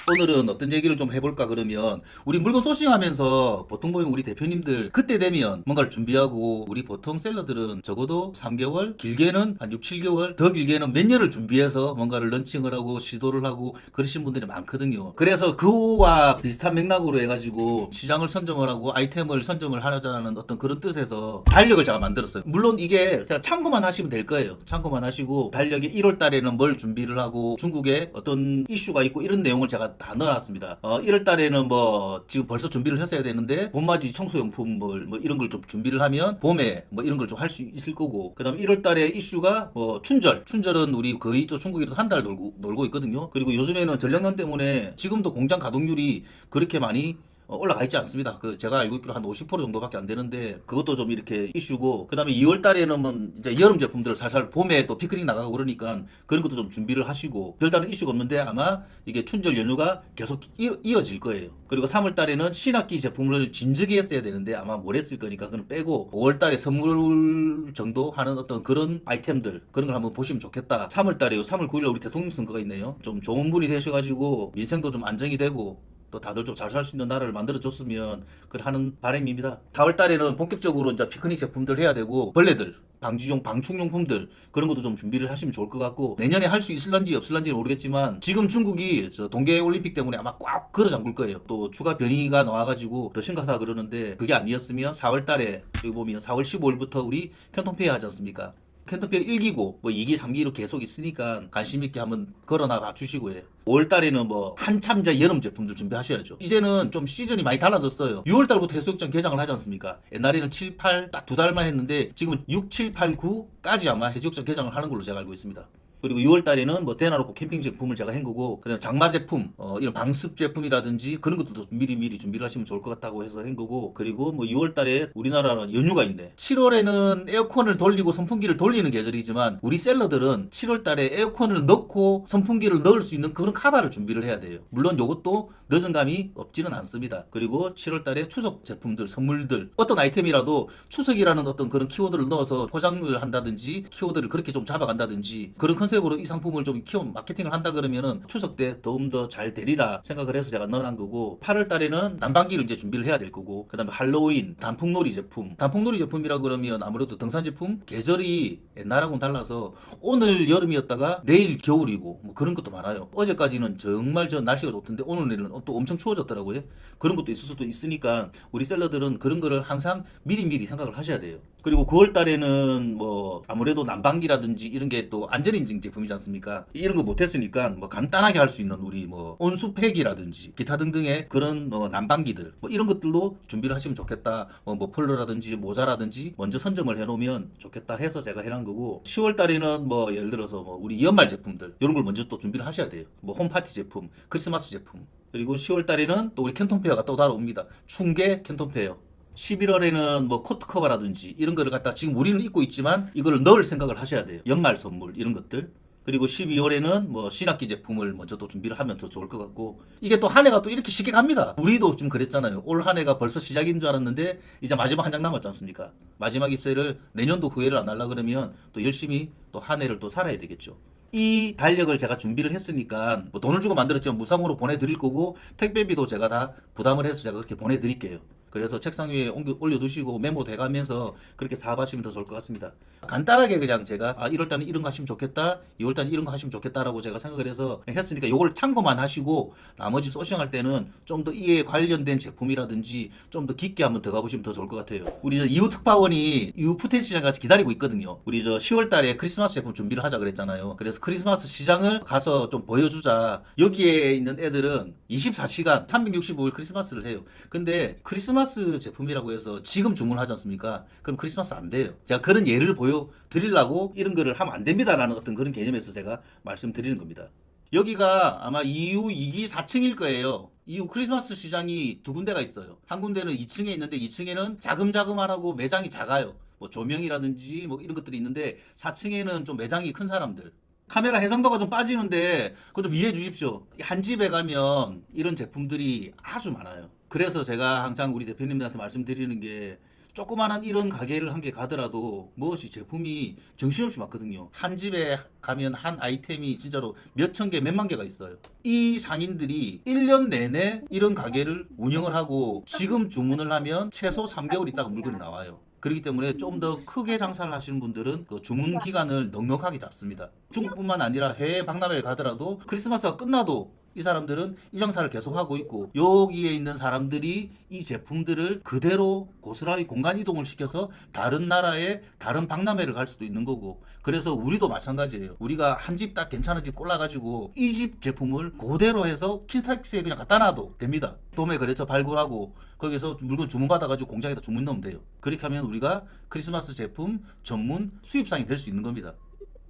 오늘은 어떤 얘기를 좀 해볼까 그러면 우리 물건 소싱하면서 보통 보면 우리 대표님들 그때 되면 뭔가를 준비하고 우리 보통 셀러들은 적어도 3개월 길게는 한 6, 7개월 더 길게는 몇 년을 준비해서 뭔가를 런칭을 하고 시도를 하고 그러신 분들이 많거든요. 그래서 그와 비슷한 맥락으로 해가지고 시장을 선점을 하고 아이템을 선점을 하자는 어떤 그런 뜻에서 달력을 제가 만들었어요. 물론 이게 참고만 하시면 될 거예요. 참고만 하시고 달력에 1월 달에는 뭘 준비를 하고 중국에 어떤 이슈가 있고 이런 내용을 제가 다 넣어놨습니다. 1월 달에는 뭐 지금 벌써 준비를 했어야 되는데 봄맞이 청소용품 뭐 이런 걸 좀 준비를 하면 봄에 뭐 이런 걸 좀 할 수 있을 거고, 그다음 1월 달에 이슈가 뭐 춘절은 우리 거의 또 중국에도 한 달 놀고 있거든요. 그리고 요즘에는 전력난 때문에 지금도 공장 가동률이 그렇게 많이 올라가 있지 않습니다. 제가 알고 있기로 한 50% 정도밖에 안 되는데 그것도 좀 이렇게 이슈고, 그다음에 2월 달에는 뭐 이제 여름 제품들 살살 봄에 또 피크닉 나가고 그러니까 그런 것도 좀 준비를 하시고, 별다른 이슈가 없는데 아마 이게 춘절 연휴가 계속 이어질 거예요. 그리고 3월 달에는 신학기 제품을 진즉에 했어야 되는데 아마 못 했을 거니까 그건 빼고 5월 달에 선물 정도 하는 어떤 그런 아이템들, 그런 걸 한번 보시면 좋겠다. 3월 달에요. 3월 9일 우리 대통령 선거가 있네요. 좀 좋은 분이 되셔가지고 민생도 좀 안정이 되고 또 다들 좀 잘 살 수 있는 나라를 만들어줬으면 그걸 하는 바람입니다. 4월 달에는 본격적으로 이제 피크닉 제품들 해야 되고, 벌레들, 방충용품들 그런 것도 좀 준비를 하시면 좋을 것 같고, 내년에 할 수 있을런지 없을런지는 모르겠지만 지금 중국이 동계올림픽 때문에 아마 꽉 걸어 잠글 거예요. 또 추가 변이가 나와가지고 더 심각하다 그러는데, 그게 아니었으면 4월 달에 여기 보면 4월 15일부터 우리 캔톤페어 하지 않습니까? 캔터페어 1기고 뭐 2기, 3기로 계속 있으니까 관심 있게 한번 걸어놔봐 주시고요. 5월 달에는 뭐 한참 자 여름 제품들 준비하셔야죠. 이제는 좀 시즌이 많이 달라졌어요. 6월 달부터 해수욕장 개장을 하지 않습니까? 옛날에는 7, 8 딱 두 달만 했는데 지금은 6, 7, 8, 9까지 아마 해수욕장 개장을 하는 걸로 제가 알고 있습니다. 그리고 6월 달에는 뭐 대나루코 캠핑 제품을 제가 한 거고, 그다음 장마 제품, 이런 방습 제품이라든지 그런 것도 미리 준비를 하시면 좋을 것 같다고 해서 한 거고, 그리고 뭐 6월 달에 우리나라는 연휴가 있네. 7월에는 에어컨을 돌리고 선풍기를 돌리는 계절이지만 우리 셀러들은 7월 달에 에어컨을 넣고 선풍기를 넣을 수 있는 그런 카바를 준비를 해야 돼요. 물론 이것도 늦은 감이 없지는 않습니다. 그리고 7월 달에 추석 제품들, 선물들, 어떤 아이템이라도 추석이라는 어떤 그런 키워드를 넣어서 포장을 한다든지 키워드를 그렇게 좀 잡아간다든지 그런 컨셉으로 이 상품을 좀 키워 마케팅을 한다 그러면은 추석 때 좀 더 잘 되리라 생각을 해서 제가 넣어놓은 거고, 8월 달에는 난방기를 이제 준비를 해야 될 거고, 그 다음에 할로윈, 단풍놀이 제품이라 그러면 아무래도 등산 제품 계절이 옛날하고는 달라서 오늘 여름이었다가 내일 겨울이고 뭐 그런 것도 많아요. 어제까지는 정말 날씨가 좋던데 오늘은 또 엄청 추워졌더라고요. 그런 것도 있을 수도 있으니까 우리 셀러들은 그런 거를 항상 미리 생각을 하셔야 돼요. 그리고 9월 달에는 뭐 아무래도 난방기라든지 이런 게 또 안전인증 제품이지 않습니까? 이런 거 못했으니까 뭐 간단하게 할 수 있는 우리 뭐 온수팩이라든지 기타 등등의 그런 난방기들 뭐 이런 것들도 준비를 하시면 좋겠다. 뭐 폴로라든지 모자라든지 먼저 선점을 해놓으면 좋겠다 해서 제가 해놓은 거고, 10월 달에는 뭐 예를 들어서 뭐 우리 연말 제품들 이런 걸 먼저 또 준비를 하셔야 돼요. 뭐 홈파티 제품, 크리스마스 제품. 그리고 10월 달에는 또 우리 캔톤페어가 또 따라옵니다. 충계 캔톤페어. 11월에는 뭐 코트 커버라든지 이런 거를 갖다 지금 우리는 입고 있지만 이걸 넣을 생각을 하셔야 돼요. 연말 선물 이런 것들. 그리고 12월에는 뭐 신학기 제품을 먼저 또 준비를 하면 더 좋을 것 같고, 이게 또 한 해가 또 이렇게 쉽게 갑니다. 우리도 좀 그랬잖아요. 올 한 해가 벌써 시작인 줄 알았는데 이제 마지막 한 장 남았지 않습니까? 마지막 입세를 내년도 후회를 안 하려 그러면 또 열심히 또 한 해를 또 살아야 되겠죠. 이 달력을 제가 준비를 했으니까 뭐 돈을 주고 만들었지만 무상으로 보내드릴 거고, 택배비도 제가 다 부담을 해서 제가 그렇게 보내드릴게요. 그래서 책상 위에 올려두시고 메모도 해가면서 그렇게 사업하시면 더 좋을 것 같습니다. 간단하게 그냥 제가 1월달은 이런 거 하시면 좋겠다, 2월달은 이런 거 하시면 좋겠다라고 제가 생각을 해서 했으니까 이걸 참고만 하시고 나머지 소싱할 때는 좀 더 이에 관련된 제품이라든지 좀 더 깊게 한번 들어가 보시면 더 좋을 것 같아요. 우리 이후 특파원이 이후 푸텐 시장 가서 기다리고 있거든요. 우리 10월달에 크리스마스 제품 준비를 하자 그랬잖아요. 그래서 크리스마스 시장을 가서 좀 보여주자. 여기에 있는 애들은 24시간 365일 크리스마스를 해요. 근데 크리스마스 제품이라고 해서 지금 주문하지 않습니까? 그럼 크리스마스 안 돼요. 제가 그런 예를 보여드리려고 이런 거를 하면 안 됩니다라는 어떤 그런 개념에서 제가 말씀드리는 겁니다. 여기가 아마 EU 2기 4층일 거예요. EU 크리스마스 시장이 두 군데가 있어요. 한 군데는 2층에 있는데 2층에는 자금자금하고 매장이 작아요. 뭐 조명이라든지 뭐 이런 것들이 있는데 4층에는 좀 매장이 큰 사람들. 카메라 해상도가 좀 빠지는데 그거 좀 이해해 주십시오. 한 집에 가면 이런 제품들이 아주 많아요. 그래서 제가 항상 우리 대표님들한테 말씀드리는 게 조그마한 이런 가게를 한 개 가더라도 무엇이 제품이 정신없이 많거든요. 한 집에 가면 한 아이템이 진짜로 몇천 개, 몇만 개가 있어요. 이 상인들이 1년 내내 이런 가게를 운영을 하고 지금 주문을 하면 최소 3개월 있다가 물건이 나와요. 그렇기 때문에 좀 더 크게 장사를 하시는 분들은 그 주문 기간을 넉넉하게 잡습니다. 중국뿐만 아니라 해외 박람회를 가더라도 크리스마스가 끝나도 이 사람들은 이 장사를 계속하고 있고, 여기에 있는 사람들이 이 제품들을 그대로 고스란히 공간 이동을 시켜서 다른 나라에 다른 박람회를 갈 수도 있는 거고, 그래서 우리도 마찬가지예요. 우리가 한 집 딱 괜찮은 집 골라가지고 이 집 제품을 그대로 해서 키스타엑스에 그냥 갖다 놔도 됩니다. 도매 거래처 발굴하고 거기서 물건 주문받아가지고 공장에다 주문 넣으면 돼요. 그렇게 하면 우리가 크리스마스 제품 전문 수입상이 될 수 있는 겁니다.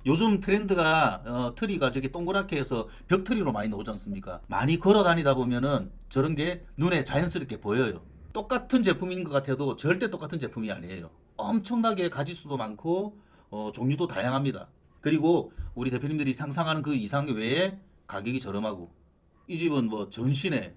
요즘 트렌드가 트리가 저기 동그랗게 해서 벽트리로 많이 나오지 않습니까? 많이 걸어 다니다 보면은 저런 게 눈에 자연스럽게 보여요. 똑같은 제품인 것 같아도 절대 똑같은 제품이 아니에요. 엄청나게 가짓수도 많고 종류도 다양합니다. 그리고 우리 대표님들이 상상하는 그 이상 외에 가격이 저렴하고, 이 집은 뭐 전신에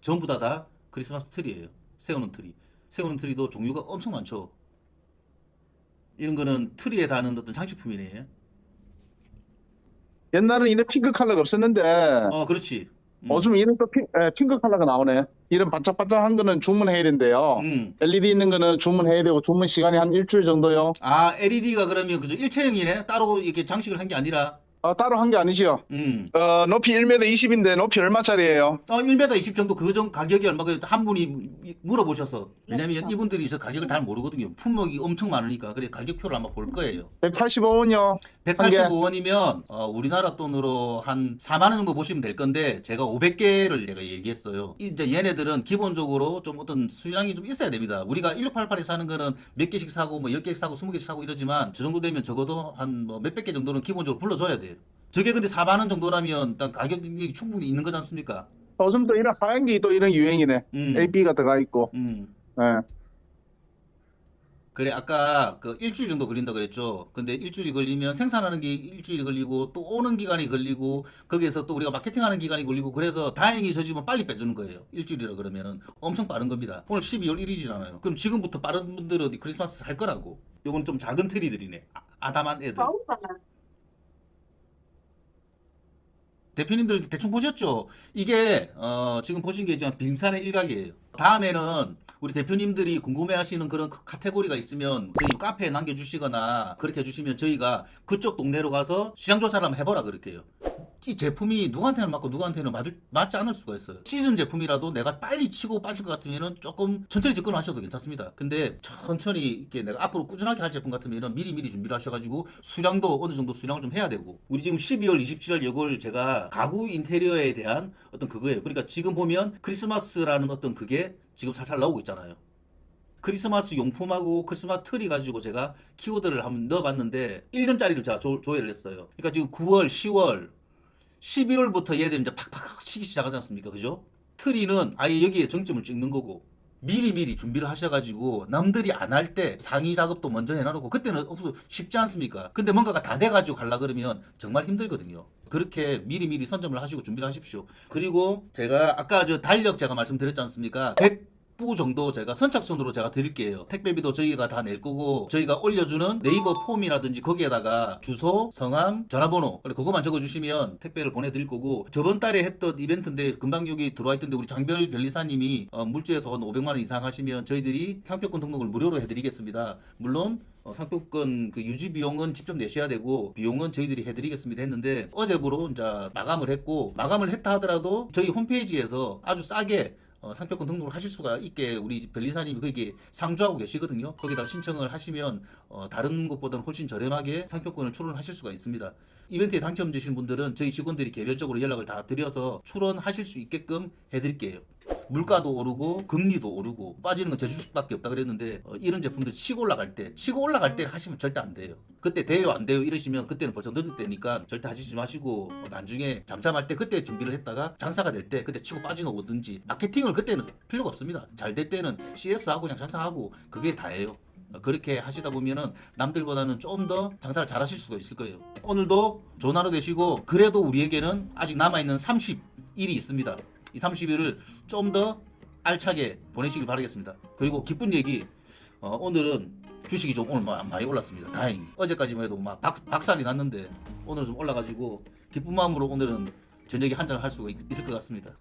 전부 다 크리스마스 트리예요. 세우는 트리. 세우는 트리도 종류가 엄청 많죠. 이런 거는 트리에 다는 어떤 장식품이네요. 옛날은 이런 핑크 컬러가 없었는데 그렇지. 요즘 이런 또 핑크 컬러가 나오네. 이런 반짝반짝한 거는 주문해야 된대요. LED 있는 거는 주문해야 되고 주문 시간이 한 일주일 정도요. 아, LED가 그러면 그저 일체형이네? 따로 이렇게 장식을 한 게 아니라? 따로 한 게 아니지요. 높이 1m 20인데 높이 얼마짜리예요? 1m 20 정도 가격이 얼마? 한 분이 물어보셔서. 왜냐면 이분들이 저 가격을 잘 모르거든요. 품목이 엄청 많으니까. 그래 가격표를 아마 볼 거예요. 185원이요. 185원이면 우리나라 돈으로 한 4만 원 정도 보시면 될 건데, 제가 500개를 내가 얘기했어요. 이제 얘네들은 기본적으로 좀 어떤 수량이 좀 있어야 됩니다. 우리가 1688에 사는 거는 몇 개씩 사고 뭐 10개씩 사고 20개씩 사고 이러지만, 저 정도 되면 적어도 한 뭐 몇백 개 정도는 기본적으로 불러줘야 돼요. 저게 근데 4만 원 정도라면 일단 가격이 충분히 있는 거지 않습니까? 요즘 또 이런 하얀 게 또 이런 유행이네. AB가 들어가 있고. 예. 그래, 아까 그 일주일 정도 걸린다 그랬죠. 근데 일주일이 걸리면 생산하는 게 일주일이 걸리고 또 오는 기간이 걸리고 거기에서 또 우리가 마케팅하는 기간이 걸리고, 그래서 다행히 저 집은 빨리 빼주는 거예요. 일주일이라 그러면은 엄청 빠른 겁니다. 오늘 12월 1일이잖아요. 그럼 지금부터 빠른 분들은 크리스마스 살 거라고. 요건 좀 작은 트리들이네. 아담한 애들. 대표님들 대충 보셨죠? 이게 지금 보신 게 지금 빙산의 일각이에요. 다음에는 우리 대표님들이 궁금해하시는 그런 카테고리가 있으면 저희 카페에 남겨주시거나 그렇게 해주시면 저희가 그쪽 동네로 가서 시장조사를 한번 해보라 그렇게 해요. 이 제품이 누구한테는 맞고 누구한테는 맞지 않을 수가 있어요. 시즌 제품이라도 내가 빨리 치고 빠질 것 같으면 조금 천천히 접근하셔도 괜찮습니다. 근데 천천히 이렇게 내가 앞으로 꾸준하게 할 제품 같으면 미리 준비를 하셔가지고 수량도 어느 정도 수량을 좀 해야 되고. 우리 지금 12월 27일 이걸 제가 가구 인테리어에 대한 어떤 그거예요. 그러니까 지금 보면 크리스마스라는 어떤 그게 지금 살살 나오고 있잖아요. 크리스마스 용품하고 크리스마스 트리 가지고 제가 키워드를 한번 넣어봤는데 1년짜리를 제가 조회를 했어요. 그러니까 지금 9월, 10월, 11월부터 얘들 이제 팍팍 치기 시작하지 않습니까? 그죠? 트리는 아예 여기에 정점을 찍는 거고, 미리 준비를 하셔가지고 남들이 안 할 때 상위 작업도 먼저 해놔놓고, 그때는 쉽지 않습니까? 근데 뭔가가 다 돼가지고 가려 그러면 정말 힘들거든요. 그렇게 미리 선점을 하시고 준비를 하십시오. 그리고 제가 아까 저 달력 제가 말씀드렸지 않습니까? 100부 정도 제가 선착순으로 제가 드릴게요. 택배비도 저희가 다 낼 거고, 저희가 올려주는 네이버 폼이라든지 거기에다가 주소, 성함, 전화번호 그거만 적어주시면 택배를 보내드릴 거고, 저번 달에 했던 이벤트인데 금방 여기 들어와 있던데 우리 장별 변리사님이 물주에서 한 500만 원 이상 하시면 저희들이 상표권 등록을 무료로 해드리겠습니다. 물론 상표권 그 유지 비용은 직접 내셔야 되고 비용은 저희들이 해드리겠습니다 했는데, 어제부로 이제 마감을 했고, 마감을 했다 하더라도 저희 홈페이지에서 아주 싸게 상표권 등록을 하실 수가 있게 우리 변리사님이 거기에 상주하고 계시거든요. 거기다 신청을 하시면 다른 곳보다는 훨씬 저렴하게 상표권을 출원하실 수가 있습니다. 이벤트에 당첨되신 분들은 저희 직원들이 개별적으로 연락을 다 드려서 출원하실 수 있게끔 해드릴게요. 물가도 오르고 금리도 오르고 빠지는 건 제주식밖에 없다 그랬는데, 이런 제품들 치고 올라갈 때 하시면 절대 안 돼요. 그때 돼요 안 돼요 이러시면 그때는 벌써 늦을 때니까 절대 하시지 마시고, 나중에 잠잠할 때 그때 준비를 했다가 장사가 될 때 그때 치고 빠지는 오든지, 마케팅을 그때는 필요가 없습니다. 잘 될 때는 CS하고 그냥 장사하고 그게 다예요. 그렇게 하시다 보면은 남들보다는 좀 더 장사를 잘 하실 수가 있을 거예요. 오늘도 좋은 하루 되시고, 그래도 우리에게는 아직 남아있는 30일이 있습니다. 이 30일을 좀 더 알차게 보내시길 바라겠습니다. 그리고 기쁜 얘기, 오늘은 주식이 좀 오늘 많이 올랐습니다. 다행히. 어제까지만 해도 막 박살이 났는데 오늘 좀 올라가지고 기쁜 마음으로 오늘은 저녁에 한잔 할 수가 있을 것 같습니다.